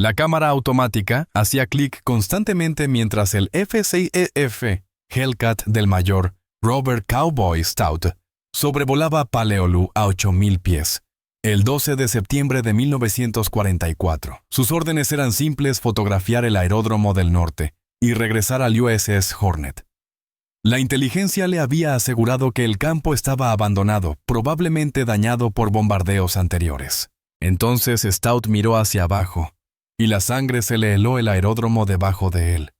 La cámara automática hacía clic constantemente mientras el F-6EF Hellcat del mayor Robert Cowboy Stout sobrevolaba Paleolú a 8,000 pies. El 12 de septiembre de 1944, sus órdenes eran simples: fotografiar el aeródromo del norte y regresar al USS Hornet. La inteligencia le había asegurado que el campo estaba abandonado, probablemente dañado por bombardeos anteriores. Entonces Stout miró hacia abajo, y la sangre se le heló el aeródromo debajo de él.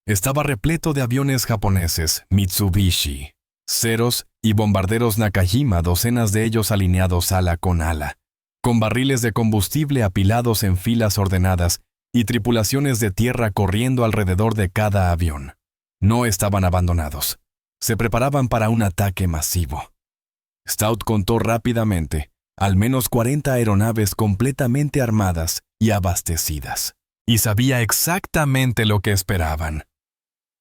Estaba repleto de aviones japoneses, Mitsubishi, Zeros y bombarderos Nakajima, docenas de ellos alineados ala con ala, con barriles de combustible apilados en filas ordenadas y tripulaciones de tierra corriendo alrededor de cada avión. No estaban abandonados. Se preparaban para un ataque masivo. Stout contó rápidamente al menos 40 aeronaves completamente armadas y abastecidas, y sabía exactamente lo que esperaban.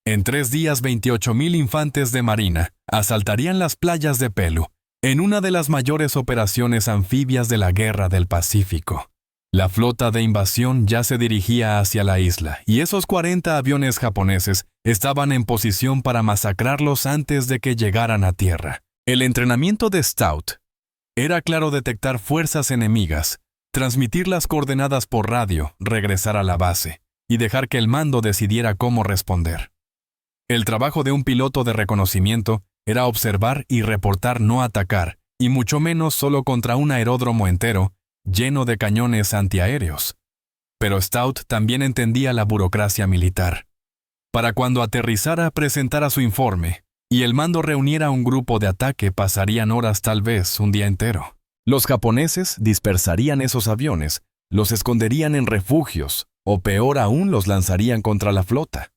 En 3 días, 28,000 infantes de marina asaltarían las playas de Pelu, en una de las mayores operaciones anfibias de la Guerra del Pacífico. La flota de invasión ya se dirigía hacia la isla, y esos 40 aviones japoneses estaban en posición para masacrarlos antes de que llegaran a tierra. El entrenamiento de Stout era claro: detectar fuerzas enemigas, transmitir las coordenadas por radio, regresar a la base, y dejar que el mando decidiera cómo responder. El trabajo de un piloto de reconocimiento era observar y reportar, no atacar, y mucho menos solo contra un aeródromo entero, lleno de cañones antiaéreos. Pero Stout también entendía la burocracia militar. Para cuando aterrizara, presentara su informe, y el mando reuniera un grupo de ataque, pasarían horas, tal vez un día entero. Los japoneses dispersarían esos aviones, los esconderían en refugios, o peor aún, los lanzarían contra la flota.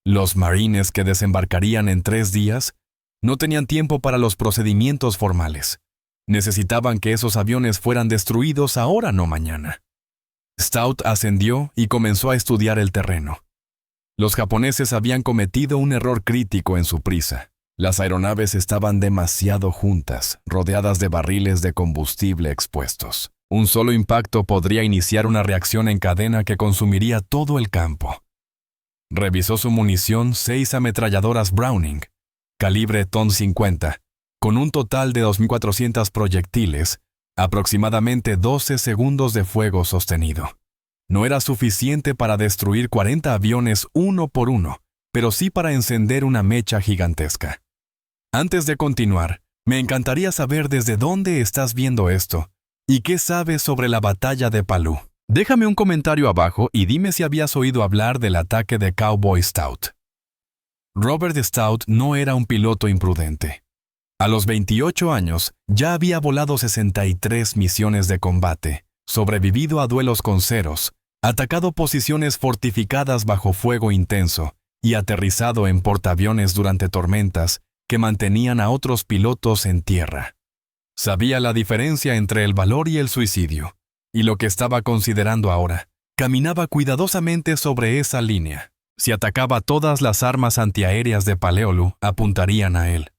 Los marines, que desembarcarían en 3 días, no tenían tiempo para los procedimientos formales. Necesitaban que esos aviones fueran destruidos ahora, no mañana. Stout ascendió y comenzó a estudiar el terreno. Los japoneses habían cometido un error crítico en su prisa. Las aeronaves estaban demasiado juntas, rodeadas de barriles de combustible expuestos. Un solo impacto podría iniciar una reacción en cadena que consumiría todo el campo. Revisó su munición: 6 ametralladoras Browning, calibre .50, con un total de 2,400 proyectiles, aproximadamente 12 segundos de fuego sostenido. No era suficiente para destruir 40 aviones uno por uno, pero sí para encender una mecha gigantesca. Antes de continuar, me encantaría saber desde dónde estás viendo esto y qué sabes sobre la batalla de Palu. Déjame un comentario abajo y dime si habías oído hablar del ataque de Cowboy Stout. Robert Stout no era un piloto imprudente. A los 28 años ya había volado 63 misiones de combate, sobrevivido a duelos con Zeros, atacado posiciones fortificadas bajo fuego intenso y aterrizado en portaaviones durante tormentas que mantenían a otros pilotos en tierra. Sabía la diferencia entre el valor y el suicidio, y lo que estaba considerando ahora. Caminaba cuidadosamente sobre esa línea. Si atacaba, todas las armas antiaéreas de Paleolú apuntarían a él.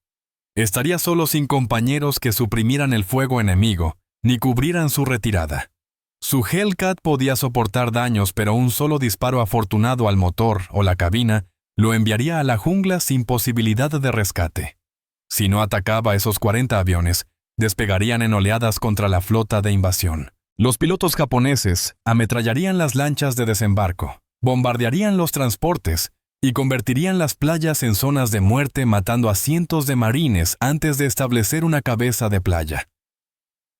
Estaría solo, sin compañeros que suprimieran el fuego enemigo, ni cubrieran su retirada. Su Hellcat podía soportar daños, pero un solo disparo afortunado al motor o la cabina lo enviaría a la jungla sin posibilidad de rescate. Si no atacaba, esos 40 aviones despegarían en oleadas contra la flota de invasión. Los pilotos japoneses ametrallarían las lanchas de desembarco, bombardearían los transportes y convertirían las playas en zonas de muerte, matando a cientos de marines antes de establecer una cabeza de playa.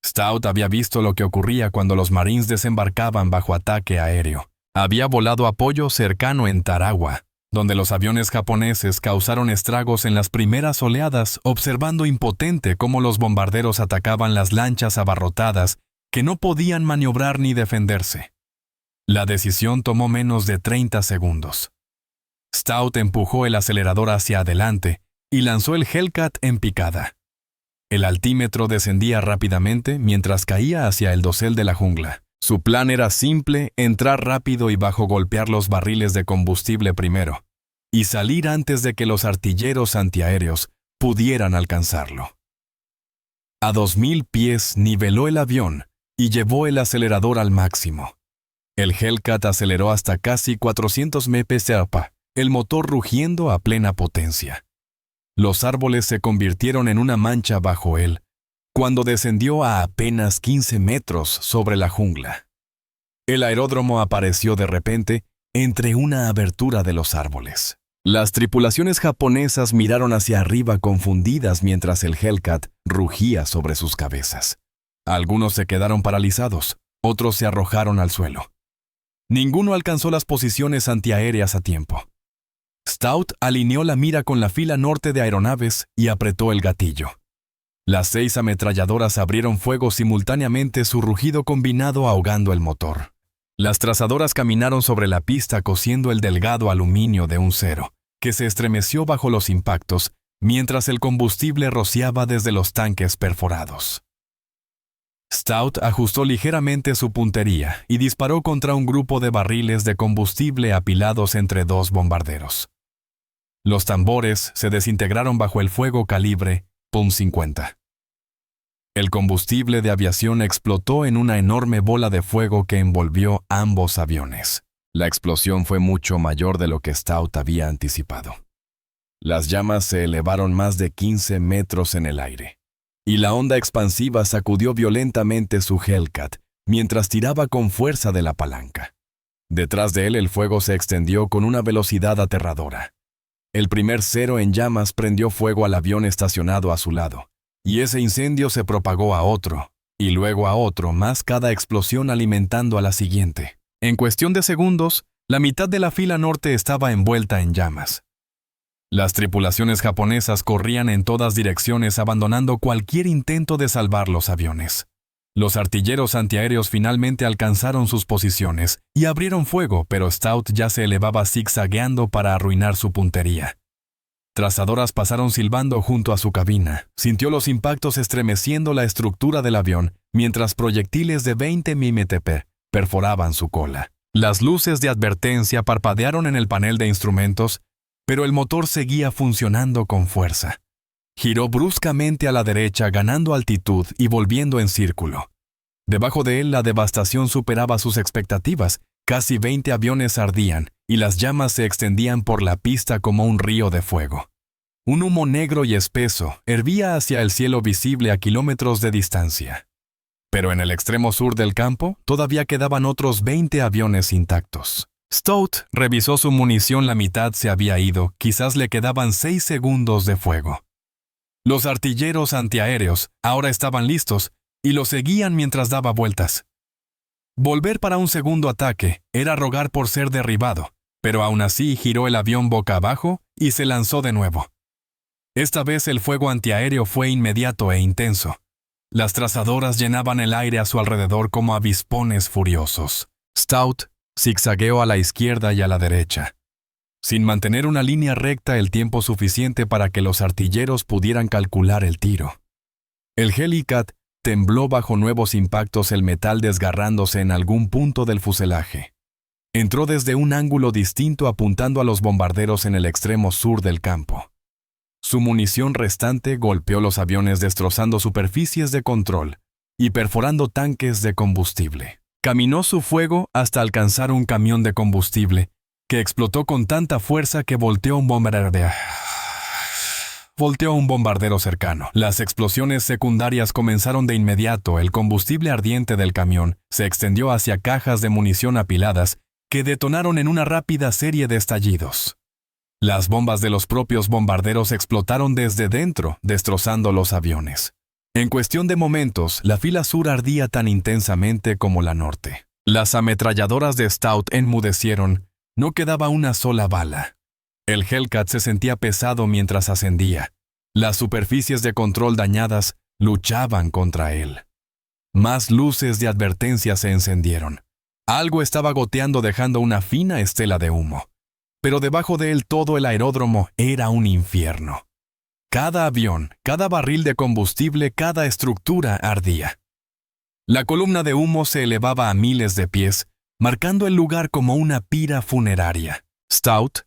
Stout había visto lo que ocurría cuando los marines desembarcaban bajo ataque aéreo. Había volado apoyo cercano en Tarawa, donde los aviones japoneses causaron estragos en las primeras oleadas, observando impotente cómo los bombarderos atacaban las lanchas abarrotadas que no podían maniobrar ni defenderse. La decisión tomó menos de 30 segundos. Stout empujó el acelerador hacia adelante y lanzó el Hellcat en picada. El altímetro descendía rápidamente mientras caía hacia el dosel de la jungla. Su plan era simple: entrar rápido y bajo golpear los barriles de combustible primero, y salir antes de que los artilleros antiaéreos pudieran alcanzarlo. A 2,000 pies niveló el avión y llevó el acelerador al máximo. El Hellcat aceleró hasta casi 400 mph, el motor rugiendo a plena potencia. Los árboles se convirtieron en una mancha bajo él, cuando descendió a apenas 15 metros sobre la jungla. El aeródromo apareció de repente entre una abertura de los árboles. Las tripulaciones japonesas miraron hacia arriba confundidas mientras el Hellcat rugía sobre sus cabezas. Algunos se quedaron paralizados, otros se arrojaron al suelo. Ninguno alcanzó las posiciones antiaéreas a tiempo. Stout alineó la mira con la fila norte de aeronaves y apretó el gatillo. Las 6 ametralladoras abrieron fuego simultáneamente, su rugido combinado ahogando el motor. Las trazadoras caminaron sobre la pista cosiendo el delgado aluminio de un cero, que se estremeció bajo los impactos, mientras el combustible rociaba desde los tanques perforados. Stout ajustó ligeramente su puntería y disparó contra un grupo de barriles de combustible apilados entre 2 bombarderos. Los tambores se desintegraron bajo el fuego calibre .50. El combustible de aviación explotó en una enorme bola de fuego que envolvió ambos aviones. La explosión fue mucho mayor de lo que Stout había anticipado. Las llamas se elevaron más de 15 metros en el aire, y la onda expansiva sacudió violentamente su Hellcat mientras tiraba con fuerza de la palanca. Detrás de él el fuego se extendió con una velocidad aterradora. El primer cero en llamas prendió fuego al avión estacionado a su lado, y ese incendio se propagó a otro, y luego a otro más, cada explosión alimentando a la siguiente. En cuestión de segundos, la mitad de la fila norte estaba envuelta en llamas. Las tripulaciones japonesas corrían en todas direcciones abandonando cualquier intento de salvar los aviones. Los artilleros antiaéreos finalmente alcanzaron sus posiciones y abrieron fuego, pero Stout ya se elevaba zigzagueando para arruinar su puntería. Trazadoras pasaron silbando junto a su cabina. Sintió los impactos estremeciendo la estructura del avión, mientras proyectiles de 20 mm perforaban su cola. Las luces de advertencia parpadearon en el panel de instrumentos, pero el motor seguía funcionando con fuerza. Giró bruscamente a la derecha, ganando altitud y volviendo en círculo. Debajo de él la devastación superaba sus expectativas. Casi 20 aviones ardían, y las llamas se extendían por la pista como un río de fuego. Un humo negro y espeso hervía hacia el cielo visible a kilómetros de distancia. Pero en el extremo sur del campo todavía quedaban otros 20 aviones intactos. Stout revisó su munición, la mitad se había ido, quizás le quedaban 6 segundos de fuego. Los artilleros antiaéreos ahora estaban listos y lo seguían mientras daba vueltas. Volver para un segundo ataque era rogar por ser derribado, pero aún así giró el avión boca abajo y se lanzó de nuevo. Esta vez el fuego antiaéreo fue inmediato e intenso. Las trazadoras llenaban el aire a su alrededor como avispones furiosos. Stout zigzagueó a la izquierda y a la derecha, sin mantener una línea recta el tiempo suficiente para que los artilleros pudieran calcular el tiro. El Hellcat tembló bajo nuevos impactos, el metal desgarrándose en algún punto del fuselaje. Entró desde un ángulo distinto apuntando a los bombarderos en el extremo sur del campo. Su munición restante golpeó los aviones destrozando superficies de control y perforando tanques de combustible. Caminó su fuego hasta alcanzar un camión de combustible que explotó con tanta fuerza que volteó un bombardero cercano. Las explosiones secundarias comenzaron de inmediato. El combustible ardiente del camión se extendió hacia cajas de munición apiladas que detonaron en una rápida serie de estallidos. Las bombas de los propios bombarderos explotaron desde dentro, destrozando los aviones. En cuestión de momentos, la fila sur ardía tan intensamente como la norte. Las ametralladoras de Stout enmudecieron. No quedaba una sola bala. El Hellcat se sentía pesado mientras ascendía. Las superficies de control dañadas luchaban contra él. Más luces de advertencia se encendieron. Algo estaba goteando dejando una fina estela de humo. Pero debajo de él todo el aeródromo era un infierno. Cada avión, cada barril de combustible, cada estructura ardía. La columna de humo se elevaba a miles de pies, marcando el lugar como una pira funeraria. Stout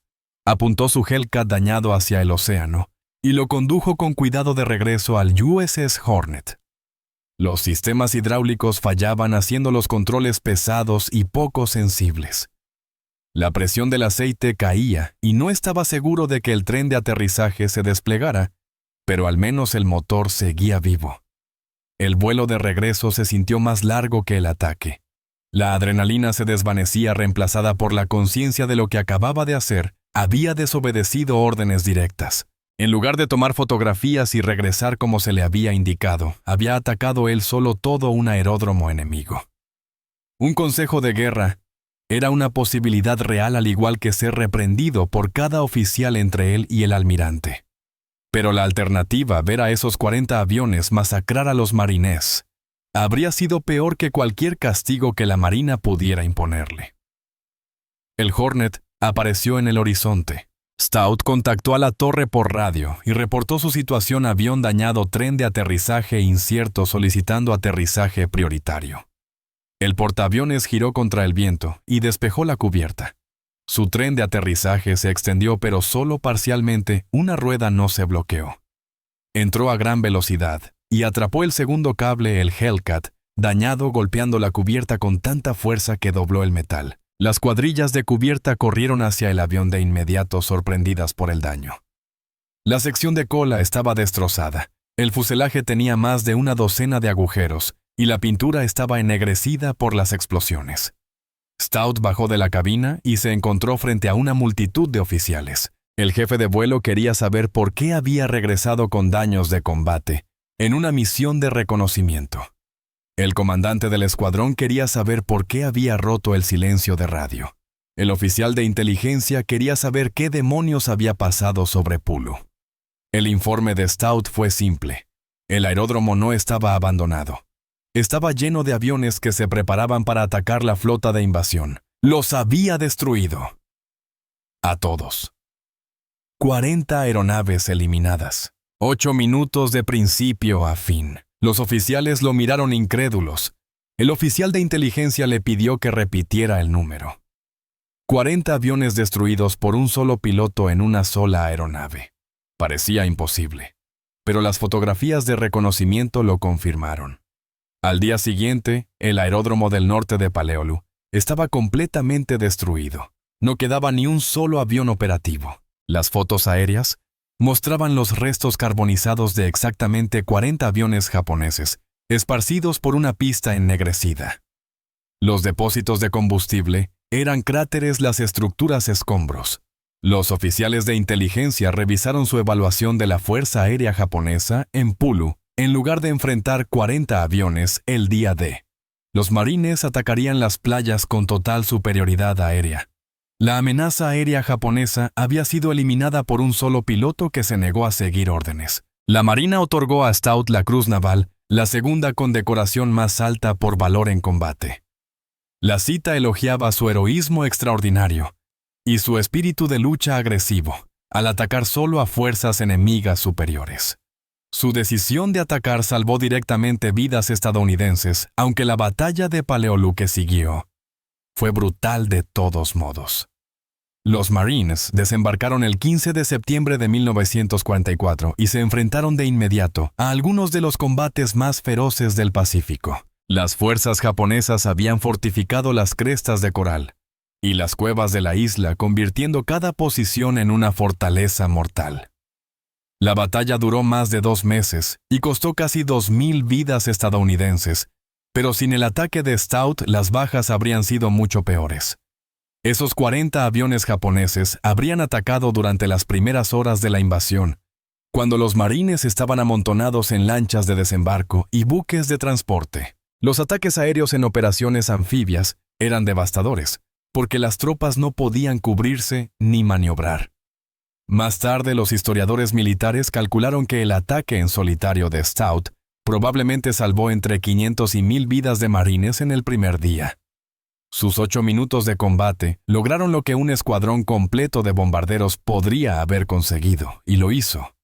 apuntó su Hellcat dañado hacia el océano y lo condujo con cuidado de regreso al USS Hornet. Los sistemas hidráulicos fallaban, haciendo los controles pesados y poco sensibles. La presión del aceite caía y no estaba seguro de que el tren de aterrizaje se desplegara, pero al menos el motor seguía vivo. El vuelo de regreso se sintió más largo que el ataque. La adrenalina se desvanecía, reemplazada por la conciencia de lo que acababa de hacer. Había desobedecido órdenes directas. En lugar de tomar fotografías y regresar como se le había indicado, había atacado él solo todo un aeródromo enemigo. Un consejo de guerra era una posibilidad real, al igual que ser reprendido por cada oficial entre él y el almirante. Pero la alternativa, ver a esos 40 aviones masacrar a los marines, habría sido peor que cualquier castigo que la Marina pudiera imponerle. El Hornet apareció en el horizonte. Stout contactó a la torre por radio y reportó su situación: avión dañado, tren de aterrizaje incierto, solicitando aterrizaje prioritario. El portaaviones giró contra el viento y despejó la cubierta. Su tren de aterrizaje se extendió, pero solo parcialmente. Una rueda no se bloqueó. Entró a gran velocidad y atrapó el segundo cable, el Hellcat, dañado, golpeando la cubierta con tanta fuerza que dobló el metal. Las cuadrillas de cubierta corrieron hacia el avión de inmediato, sorprendidas por el daño. La sección de cola estaba destrozada. El fuselaje tenía más de una docena de agujeros y la pintura estaba ennegrecida por las explosiones. Stout bajó de la cabina y se encontró frente a una multitud de oficiales. El jefe de vuelo quería saber por qué había regresado con daños de combate en una misión de reconocimiento. El comandante del escuadrón quería saber por qué había roto el silencio de radio. El oficial de inteligencia quería saber qué demonios había pasado sobre Pulu. El informe de Stout fue simple. El aeródromo no estaba abandonado. Estaba lleno de aviones que se preparaban para atacar la flota de invasión. Los había destruido. A todos. 40 aeronaves eliminadas. 8 minutos de principio a fin. Los oficiales lo miraron incrédulos. El oficial de inteligencia le pidió que repitiera el número. 40 aviones destruidos por un solo piloto en una sola aeronave. Parecía imposible, pero las fotografías de reconocimiento lo confirmaron. Al día siguiente, el aeródromo del norte de Paleolu estaba completamente destruido. No quedaba ni un solo avión operativo. Las fotos aéreas mostraban los restos carbonizados de exactamente 40 aviones japoneses, esparcidos por una pista ennegrecida. Los depósitos de combustible eran cráteres, las estructuras escombros. Los oficiales de inteligencia revisaron su evaluación de la Fuerza Aérea Japonesa en Pulu. En lugar de enfrentar 40 aviones el día D, los marines atacarían las playas con total superioridad aérea. La amenaza aérea japonesa había sido eliminada por un solo piloto que se negó a seguir órdenes. La Marina otorgó a Stout la Cruz Naval, la segunda condecoración más alta por valor en combate. La cita elogiaba su heroísmo extraordinario y su espíritu de lucha agresivo, al atacar solo a fuerzas enemigas superiores. Su decisión de atacar salvó directamente vidas estadounidenses, aunque la batalla de Paleolu que siguió fue brutal de todos modos. Los Marines desembarcaron el 15 de septiembre de 1944 y se enfrentaron de inmediato a algunos de los combates más feroces del Pacífico. Las fuerzas japonesas habían fortificado las crestas de coral y las cuevas de la isla, convirtiendo cada posición en una fortaleza mortal. La batalla duró más de 2 meses y costó casi 2,000 vidas estadounidenses, pero sin el ataque de Stout las bajas habrían sido mucho peores. Esos 40 aviones japoneses habrían atacado durante las primeras horas de la invasión, cuando los marines estaban amontonados en lanchas de desembarco y buques de transporte. Los ataques aéreos en operaciones anfibias eran devastadores, porque las tropas no podían cubrirse ni maniobrar. Más tarde, los historiadores militares calcularon que el ataque en solitario de Stout probablemente salvó entre 500 y 1,000 vidas de marines en el primer día. Sus 8 minutos de combate lograron lo que un escuadrón completo de bombarderos podría haber conseguido, y lo hizo,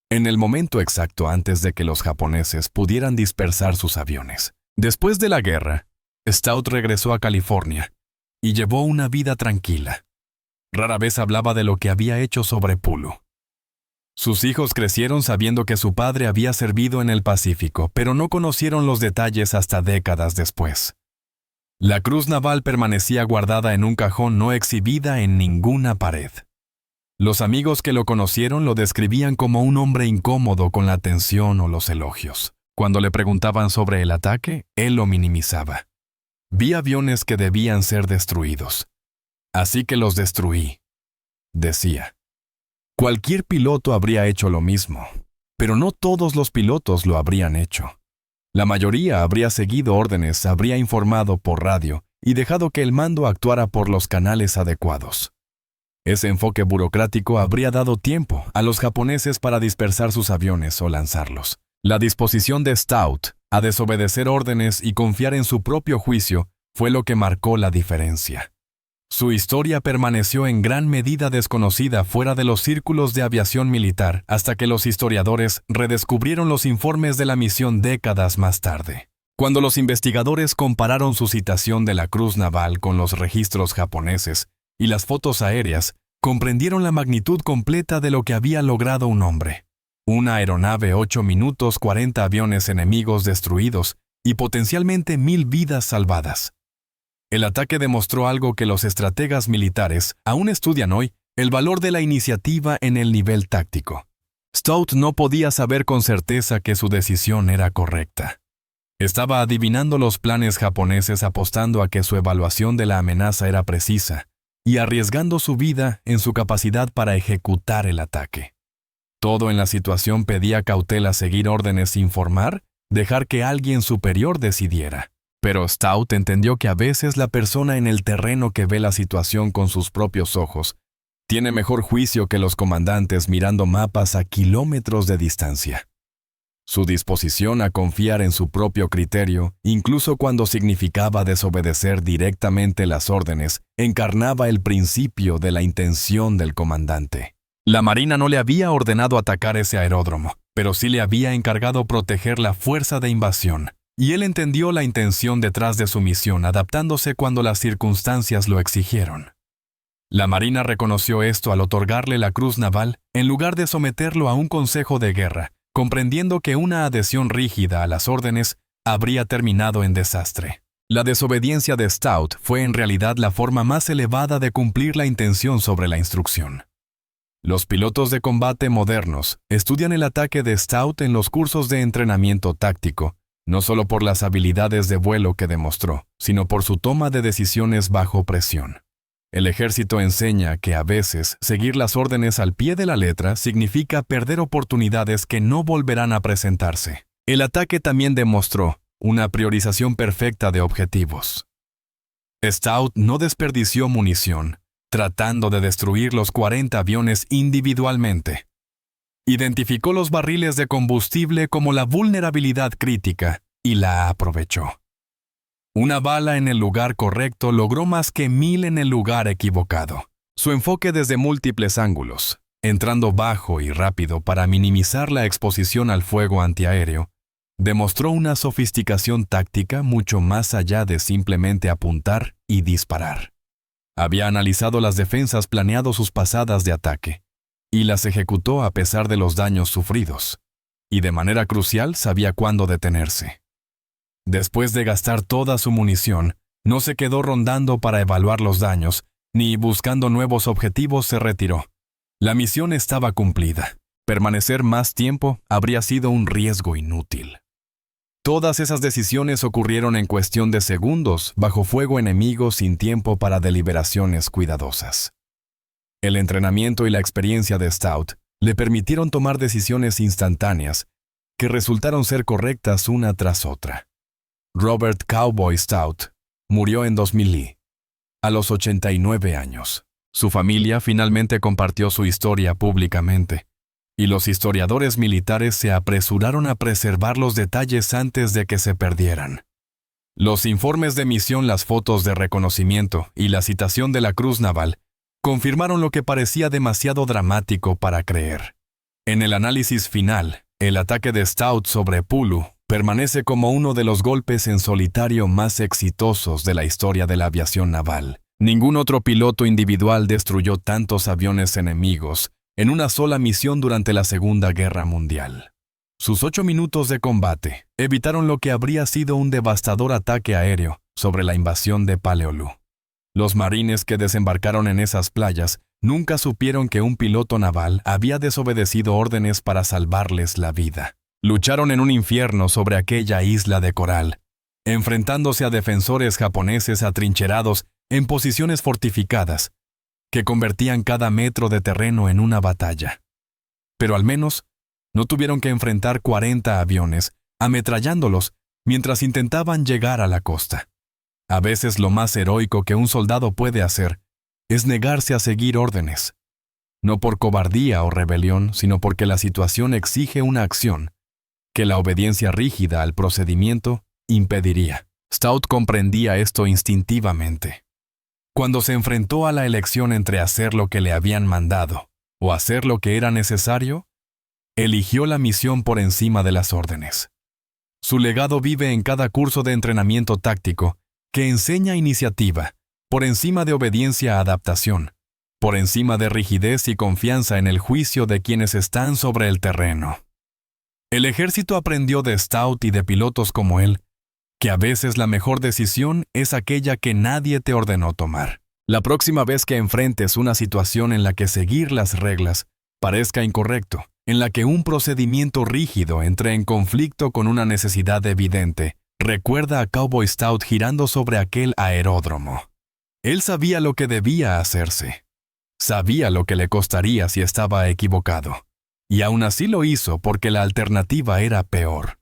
en el momento exacto antes de que los japoneses pudieran dispersar sus aviones. Después de la guerra, Stout regresó a California y llevó una vida tranquila. Rara vez hablaba de lo que había hecho sobre Pulu. Sus hijos crecieron sabiendo que su padre había servido en el Pacífico, pero no conocieron los detalles hasta décadas después. La cruz naval permanecía guardada en un cajón no exhibida en ninguna pared. Los amigos que lo conocieron lo describían como un hombre incómodo con la atención o los elogios. Cuando le preguntaban sobre el ataque, él lo minimizaba. Vi aviones que debían ser destruidos. Así que los destruí, decía. Cualquier piloto habría hecho lo mismo, pero no todos los pilotos lo habrían hecho. La mayoría habría seguido órdenes, habría informado por radio y dejado que el mando actuara por los canales adecuados. Ese enfoque burocrático habría dado tiempo a los japoneses para dispersar sus aviones o lanzarlos. La disposición de Stout a desobedecer órdenes y confiar en su propio juicio fue lo que marcó la diferencia. Su historia permaneció en gran medida desconocida fuera de los círculos de aviación militar hasta que los historiadores redescubrieron los informes de la misión décadas más tarde. Cuando los investigadores compararon su citación de la cruz naval con los registros japoneses y las fotos aéreas, comprendieron la magnitud completa de lo que había logrado un hombre. Una aeronave, 8 minutos, 40 aviones enemigos destruidos y potencialmente 1000 vidas salvadas. El ataque demostró algo que los estrategas militares aún estudian hoy, el valor de la iniciativa en el nivel táctico. Stout no podía saber con certeza que su decisión era correcta. Estaba adivinando los planes japoneses apostando a que su evaluación de la amenaza era precisa y arriesgando su vida en su capacidad para ejecutar el ataque. Todo en la situación pedía cautela, seguir órdenes, informar, dejar que alguien superior decidiera. Pero Stout entendió que a veces la persona en el terreno que ve la situación con sus propios ojos tiene mejor juicio que los comandantes mirando mapas a kilómetros de distancia. Su disposición a confiar en su propio criterio, incluso cuando significaba desobedecer directamente las órdenes, encarnaba el principio de la intención del comandante. La Marina no le había ordenado atacar ese aeródromo, pero sí le había encargado proteger la fuerza de invasión. Y él entendió la intención detrás de su misión, adaptándose cuando las circunstancias lo exigieron. La Marina reconoció esto al otorgarle la cruz naval en lugar de someterlo a un consejo de guerra, comprendiendo que una adhesión rígida a las órdenes habría terminado en desastre. La desobediencia de Stout fue en realidad la forma más elevada de cumplir la intención sobre la instrucción. Los pilotos de combate modernos estudian el ataque de Stout en los cursos de entrenamiento táctico, no solo por las habilidades de vuelo que demostró, sino por su toma de decisiones bajo presión. El ejército enseña que a veces seguir las órdenes al pie de la letra significa perder oportunidades que no volverán a presentarse. El ataque también demostró una priorización perfecta de objetivos. Stout no desperdició munición, tratando de destruir los 40 aviones individualmente. Identificó los barriles de combustible como la vulnerabilidad crítica y la aprovechó. Una bala en el lugar correcto logró más que 1000 en el lugar equivocado. Su enfoque desde múltiples ángulos, entrando bajo y rápido para minimizar la exposición al fuego antiaéreo, demostró una sofisticación táctica mucho más allá de simplemente apuntar y disparar. Había analizado las defensas, planeado sus pasadas de ataque, y las ejecutó a pesar de los daños sufridos, y de manera crucial sabía cuándo detenerse. Después de gastar toda su munición, no se quedó rondando para evaluar los daños, ni buscando nuevos objetivos se retiró. La misión estaba cumplida. Permanecer más tiempo habría sido un riesgo inútil. Todas esas decisiones ocurrieron en cuestión de segundos, bajo fuego enemigo sin tiempo para deliberaciones cuidadosas. El entrenamiento y la experiencia de Stout le permitieron tomar decisiones instantáneas que resultaron ser correctas una tras otra. Robert Cowboy Stout murió en 2000, a los 89 años. Su familia finalmente compartió su historia públicamente, y los historiadores militares se apresuraron a preservar los detalles antes de que se perdieran. Los informes de misión, las fotos de reconocimiento y la citación de la cruz naval confirmaron lo que parecía demasiado dramático para creer. En el análisis final, el ataque de Stout sobre Pulu permanece como uno de los golpes en solitario más exitosos de la historia de la aviación naval. Ningún otro piloto individual destruyó tantos aviones enemigos en una sola misión durante la Segunda Guerra Mundial. Sus 8 minutos de combate evitaron lo que habría sido un devastador ataque aéreo sobre la invasión de Paleolú. Los marines que desembarcaron en esas playas nunca supieron que un piloto naval había desobedecido órdenes para salvarles la vida. Lucharon en un infierno sobre aquella isla de coral, enfrentándose a defensores japoneses atrincherados en posiciones fortificadas, que convertían cada metro de terreno en una batalla. Pero al menos no tuvieron que enfrentar 40 aviones, ametrallándolos mientras intentaban llegar a la costa. A veces lo más heroico que un soldado puede hacer es negarse a seguir órdenes, no por cobardía o rebelión, sino porque la situación exige una acción que la obediencia rígida al procedimiento impediría. Stout comprendía esto instintivamente. Cuando se enfrentó a la elección entre hacer lo que le habían mandado o hacer lo que era necesario, eligió la misión por encima de las órdenes. Su legado vive en cada curso de entrenamiento táctico que enseña iniciativa, por encima de obediencia-adaptación, por encima de rigidez y confianza en el juicio de quienes están sobre el terreno. El ejército aprendió de Stout y de pilotos como él, que a veces la mejor decisión es aquella que nadie te ordenó tomar. La próxima vez que enfrentes una situación en la que seguir las reglas parezca incorrecto, en la que un procedimiento rígido entre en conflicto con una necesidad evidente, recuerda a Cowboy Stout girando sobre aquel aeródromo. Él sabía lo que debía hacerse. Sabía lo que le costaría si estaba equivocado. Y aún así lo hizo porque la alternativa era peor.